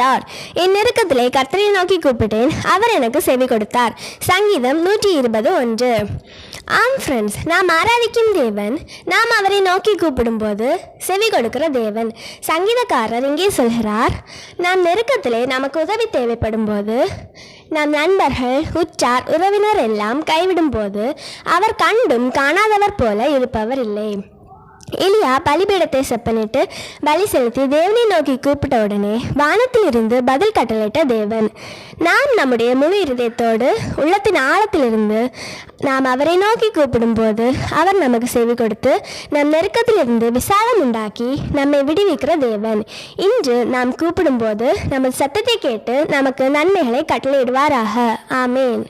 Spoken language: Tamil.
என்றார். என் நெருக்கத்திலே கர்த்தரை நோக்கி கூப்பிட்டேன், அவர் எனக்கு செவி கொடுத்தார். சங்கீதம் 120:1. ஆம் ஃப்ரெண்ட்ஸ், நாம் ஆராதிக்கும் தேவன் நாம் அவரை நோக்கி கூப்பிடும்போது செவி கொடுக்கிற தேவன். சங்கீதக்காரர் இங்கே சொல்கிறார், நாம் நெருக்கத்திலே நமக்கு உதவி தேவைப்படும் போது, நம் நண்பர்கள் உற்றார் உறவினர் எல்லாம் கைவிடும் போது அவர் கண்டும் காணாதவர் போல இருப்பவர் இல்லை. எலியா பலிபீடத்தை செப்பனிட்டு பலி செலுத்தி தேவனை நோக்கி கூப்பிட்ட உடனே வானத்திலிருந்து பதில் கட்டளையிட்ட தேவன். நாம் நம்முடைய முழு இருதயத்தோடு உள்ளத்தின் ஆழத்திலிருந்து நாம் அவரை நோக்கி கூப்பிடும்போது அவர் நமக்கு செவி கொடுத்து நம் நெருக்கத்திலிருந்து விசாலம் உண்டாக்கி நம்மை விடுவிக்கிற தேவன். இன்று நாம் கூப்பிடும்போது நமது சத்தத்தை கேட்டு நமக்கு நன்மைகளை கட்டளையிடுவாராக. ஆமேன்.